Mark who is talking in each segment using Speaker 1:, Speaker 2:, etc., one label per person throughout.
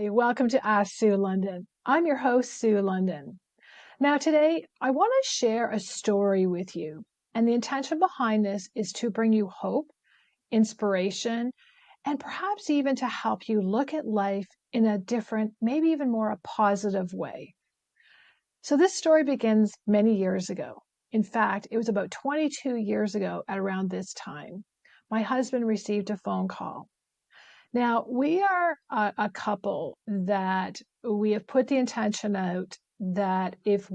Speaker 1: Hi, welcome to Ask Sue London. I'm your host, Sue London. Now, today I want to share a story with you, and the intention behind this is to bring you hope, inspiration, and perhaps even to help you look at life in a different, maybe even more a positive way. So, this story begins many years ago. In fact, it was about 22 years ago at around this time. My husband received a phone call. Now, we are a couple that we have put the intention out that if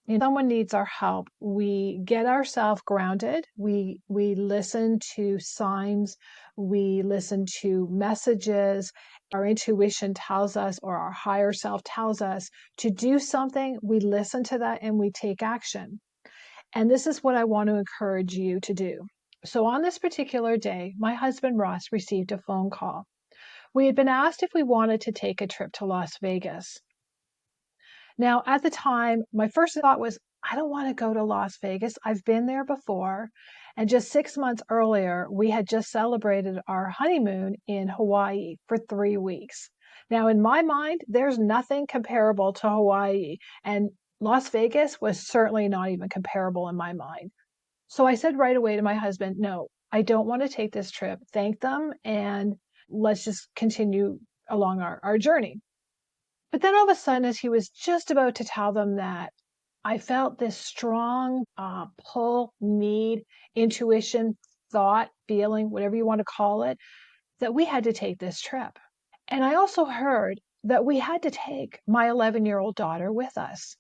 Speaker 1: someone needs our help, we get ourselves grounded. We listen to signs, we listen to messages. Our intuition tells us, or our higher self tells us to do something. We listen to that and we take action. And this is what I want to encourage you to do. So on this particular day, my husband Ross received a phone call. We had been asked if we wanted to take a trip to Las Vegas. Now, at the time, my first thought was, I don't want to go to Las Vegas. I've been there before. And just 6 months earlier, we had just celebrated our honeymoon in Hawaii for 3 weeks. Now, in my mind, there's nothing comparable to Hawaii. And Las Vegas was certainly not even comparable in my mind. So I said right away to my husband, no, I don't want to take this trip. Thank them. And let's just continue along our journey. But then all of a sudden, as he was just about to tell them that, I felt this strong pull, need, intuition, thought, feeling, whatever you want to call it, that we had to take this trip. And I also heard that we had to take my 11-year-old daughter with us.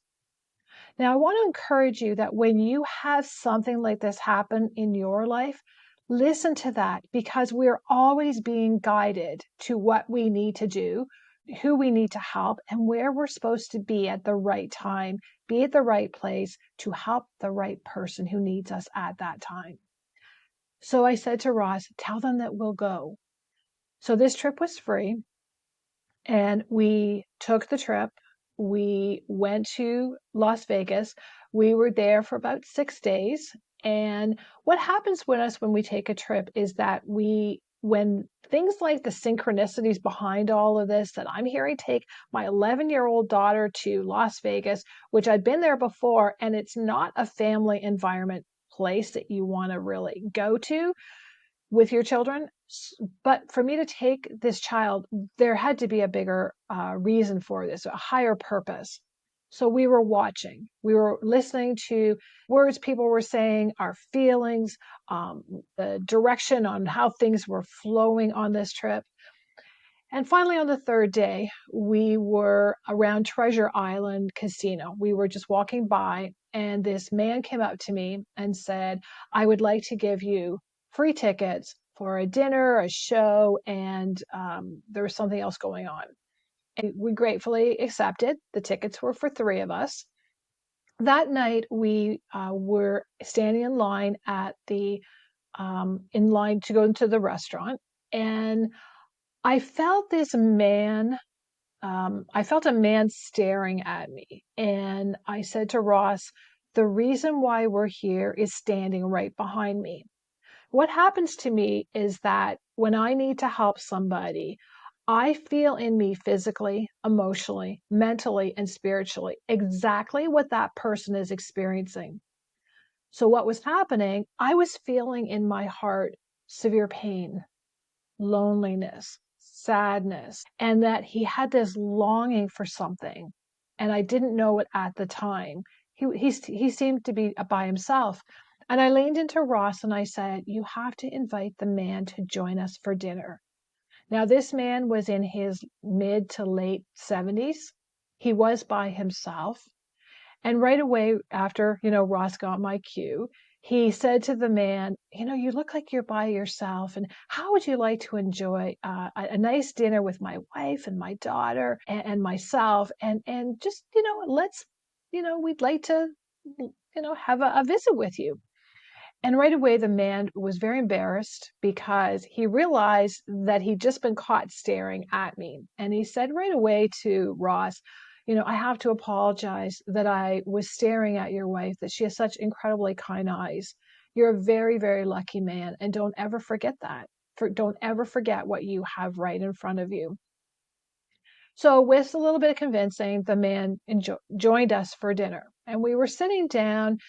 Speaker 1: Now, I want to encourage you that when you have something like this happen in your life, listen to that, because we're always being guided to what we need to do, who we need to help, and where we're supposed to be at the right time, be at the right place to help the right person who needs us at that time. So I said to Ross, tell them that we'll go. So this trip was free, and we took the trip. We went to Las Vegas. We were there for about 6 days. And what happens when we take a trip is that when things like the synchronicities behind all of this, that I'm hearing, take my 11-year-old daughter to Las Vegas, which I'd been there before, and it's not a family environment place that you want to really go to with your children. But for me to take this child, there had to be a bigger reason for this, a higher purpose. So we were watching, we were listening to words people were saying, our feelings, the direction on how things were flowing on this trip. And finally, on the third day, we were around Treasure Island Casino. We were just walking by, and this man came up to me and said, I would like to give you free tickets for a dinner, a show, and there was something else going on. And we gratefully accepted. The tickets were for three of us. That night, we were standing in line in line to go into the restaurant, and I felt this man. I felt a man staring at me, and I said to Ross, the reason why we're here is standing right behind me. What happens to me is that when I need to help somebody, I feel in me physically, emotionally, mentally, and spiritually exactly what that person is experiencing. So what was happening, I was feeling in my heart severe pain, loneliness, sadness, and that he had this longing for something. And I didn't know it at the time. He seemed to be by himself. And I leaned into Ross and I said, you have to invite the man to join us for dinner. Now, this man was in his mid to late 70s. He was by himself. And right away after, Ross got my cue, he said to the man, you look like you're by yourself. And how would you like to enjoy a nice dinner with my wife and my daughter and myself? And just, let's, we'd like to, have a visit with you. And right away, the man was very embarrassed because he realized that he'd just been caught staring at me. And he said right away to Ross, I have to apologize that I was staring at your wife, that she has such incredibly kind eyes. You're a very, very lucky man. And don't ever forget that. Don't ever forget what you have right in front of you. So with a little bit of convincing, the man joined us for dinner, and we were sitting down.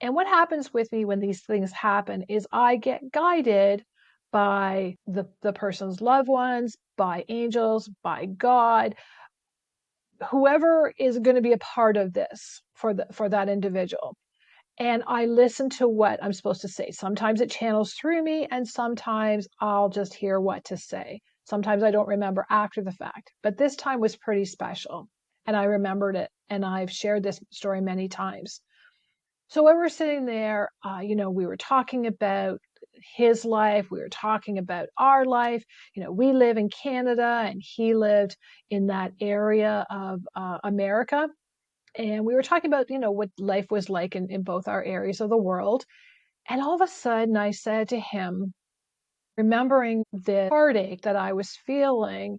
Speaker 1: And what happens with me when these things happen is I get guided by the person's loved ones, by angels, by God, whoever is going to be a part of this for that individual. And I listen to what I'm supposed to say. Sometimes it channels through me, and sometimes I'll just hear what to say. Sometimes I don't remember after the fact, but this time was pretty special, and I remembered it, and I've shared this story many times. So when we're sitting there, we were talking about his life, we were talking about our life. We live in Canada, and he lived in that area of America. And we were talking about, what life was like in both our areas of the world. And all of a sudden, I said to him, remembering the heartache that I was feeling,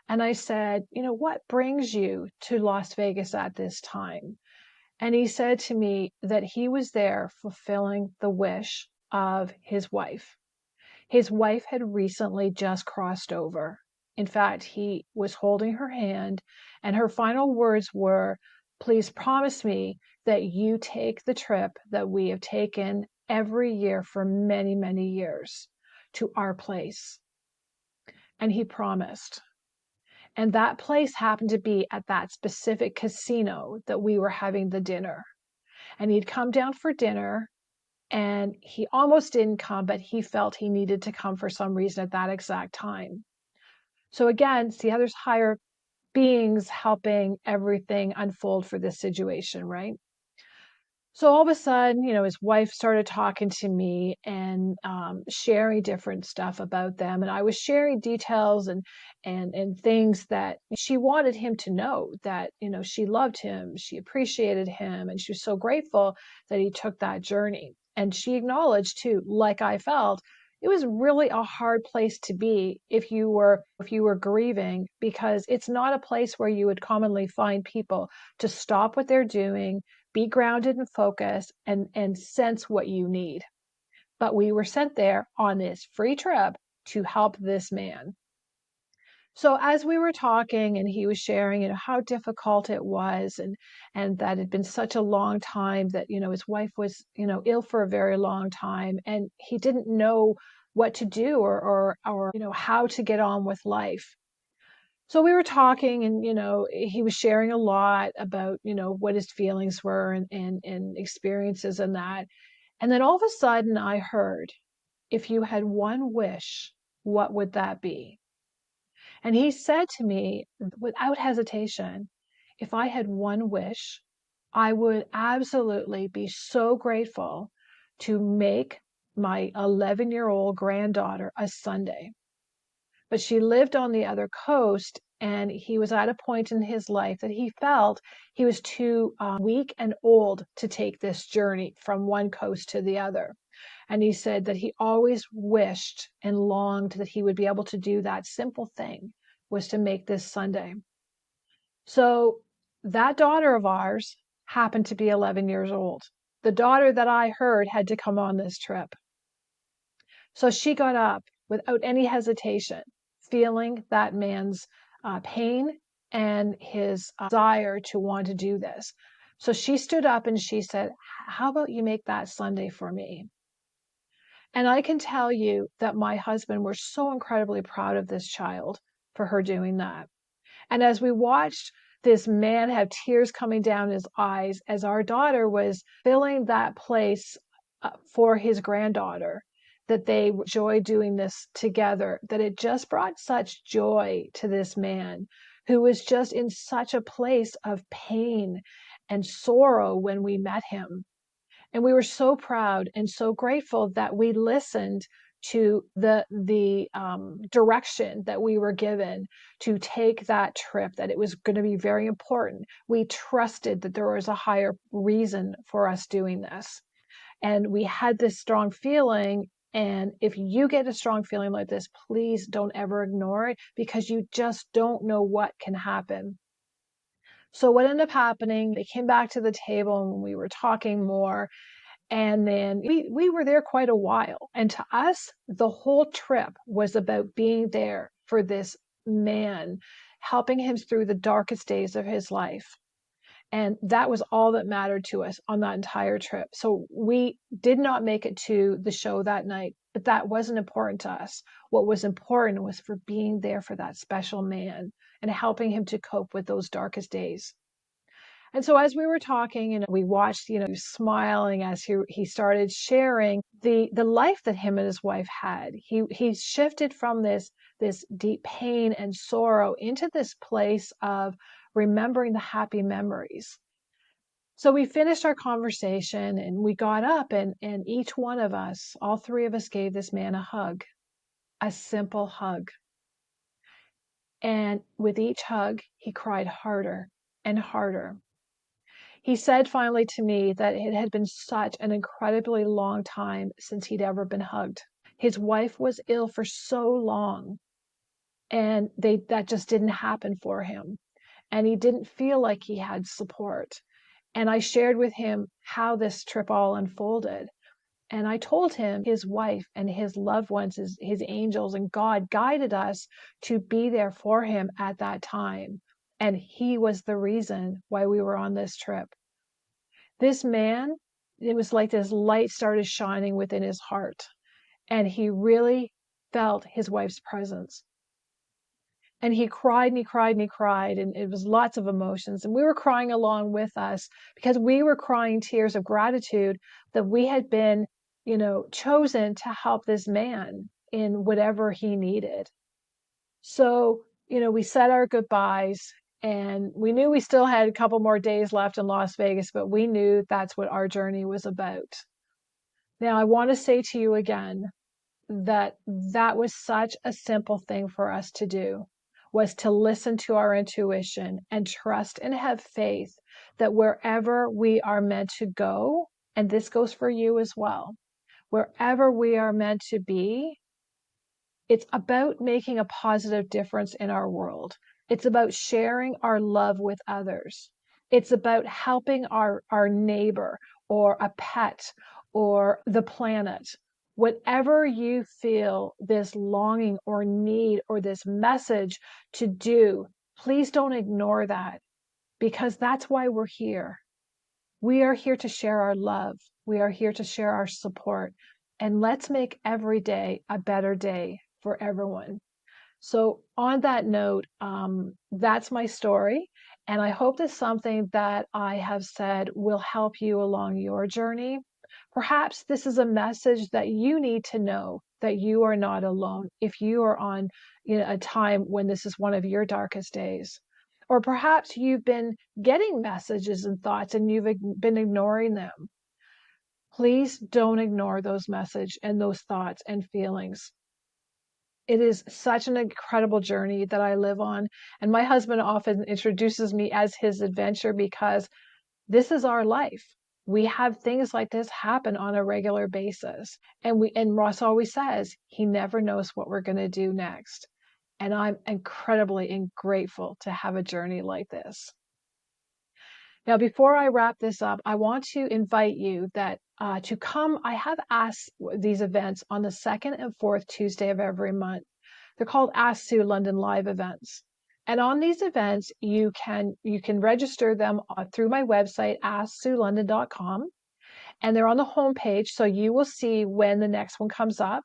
Speaker 1: and I said, what brings you to Las Vegas at this time? And he said to me that he was there fulfilling the wish of his wife. His wife had recently just crossed over. In fact, he was holding her hand, and her final words were, "Please promise me that you take the trip that we have taken every year for many, many years to our place." And he promised. And that place happened to be at that specific casino that we were having the dinner. And he'd come down for dinner, and he almost didn't come, but he felt he needed to come for some reason at that exact time. So again, see how there's higher beings helping everything unfold for this situation, right? So all of a sudden, his wife started talking to me and sharing different stuff about them, and I was sharing details and things that she wanted him to know, that she loved him, she appreciated him, and she was so grateful that he took that journey. And she acknowledged too, like I felt, it was really a hard place to be if you were grieving, because it's not a place where you would commonly find people to stop what they're doing, be grounded and focused, and sense what you need. But we were sent there on this free trip to help this man. So as we were talking, and he was sharing, how difficult it was, and that it had been such a long time, that his wife was ill for a very long time, and he didn't know what to do, or how to get on with life. So we were talking, and he was sharing a lot about what his feelings were, and experiences, and that. And then all of a sudden I heard, "If you had one wish, what would that be?" And he said to me without hesitation, "If I had one wish, I would absolutely be so grateful to make my 11-year-old granddaughter a sundae." But she lived on the other coast, and he was at a point in his life that he felt he was too weak and old to take this journey from one coast to the other. And he said that he always wished and longed that he would be able to do that simple thing, was to make this sundae. So that daughter of ours happened to be 11 years old. The daughter that I heard had to come on this trip. So she got up without any hesitation, feeling that man's pain and his desire to want to do this. So she stood up and she said, "How about you make that sundae for me?" And I can tell you that my husband was so incredibly proud of this child for her doing that. And as we watched this man have tears coming down his eyes as our daughter was filling that place for his granddaughter, that they enjoyed doing this together, that it just brought such joy to this man who was just in such a place of pain and sorrow when we met him. And we were so proud and so grateful that we listened to the direction that we were given to take that trip, that it was going to be very important. We trusted that there was a higher reason for us doing this. And we had this strong feeling. And if you get a strong feeling like this, please don't ever ignore it, because you just don't know what can happen. So what ended up happening, they came back to the table and we were talking more. And then we were there quite a while. And to us, the whole trip was about being there for this man, helping him through the darkest days of his life. And that was all that mattered to us on that entire trip. So we did not make it to the show that night, but that wasn't important to us. What was important was for being there for that special man and helping him to cope with those darkest days. And so as we were talking, we watched, smiling as he started sharing the life that him and his wife had. He shifted from this deep pain and sorrow into this place of remembering the happy memories. So we finished our conversation and we got up and each one of us, all three of us, gave this man a hug, a simple hug. And with each hug, he cried harder and harder. He said finally to me that it had been such an incredibly long time since he'd ever been hugged. His wife was ill for so long, and that just didn't happen for him. And he didn't feel like he had support. And I shared with him how this trip all unfolded. And I told him his wife and his loved ones, his angels and God guided us to be there for him at that time. And he was the reason why we were on this trip. This man, it was like this light started shining within his heart, and he really felt his wife's presence. And he cried and he cried and he cried, and it was lots of emotions. And we were crying along with us because we were crying tears of gratitude that we had been, chosen to help this man in whatever he needed. So, we said our goodbyes and we knew we still had a couple more days left in Las Vegas, but we knew that's what our journey was about. Now, I want to say to you again that that was such a simple thing for us to do, was to listen to our intuition and trust and have faith that wherever we are meant to go, and this goes for you as well, wherever we are meant to be, it's about making a positive difference in our world. It's about sharing our love with others. It's about helping our neighbor or a pet or the planet. Whatever you feel this longing or need or this message to do, please don't ignore that, because that's why we're here. We are here to share our love. We are here to share our support. And let's make every day a better day for everyone. So on that note, that's my story. And I hope that something that I have said will help you along your journey. Perhaps this is a message that you need to know that you are not alone if you are on a time when this is one of your darkest days. Or perhaps you've been getting messages and thoughts and you've been ignoring them. Please don't ignore those messages and those thoughts and feelings. It is such an incredible journey that I live on. And my husband often introduces me as his adventure because this is our life. We have things like this happen on a regular basis. And Ross always says he never knows what we're going to do next. And I'm incredibly grateful to have a journey like this. Now, before I wrap this up, I want to invite you to come. I have asked these events on the second and fourth Tuesday of every month. They're called Ask Sue London Live events. And on these events, you can register them through my website, asksuelondon.com. And they're on the homepage, so you will see when the next one comes up.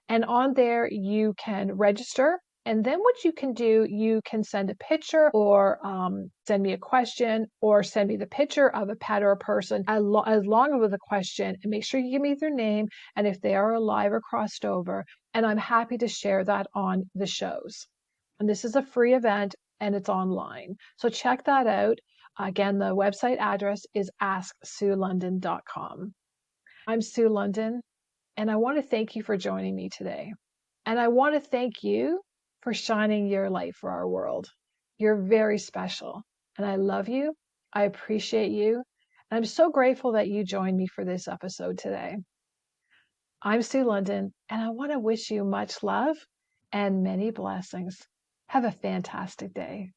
Speaker 1: And on there, you can register. And then what you can do, you can send a picture or send me a question or send me the picture of a pet or a person along with a question, and make sure you give me their name and if they are alive or crossed over. And I'm happy to share that on the shows. And this is a free event and it's online. So check that out. Again, the website address is asksuelondon.com. I'm Sue London, and I want to thank you for joining me today. And I want to thank you for shining your light for our world. You're very special, and I love you. I appreciate you. And I'm so grateful that you joined me for this episode today. I'm Sue London, and I want to wish you much love and many blessings. Have a fantastic day.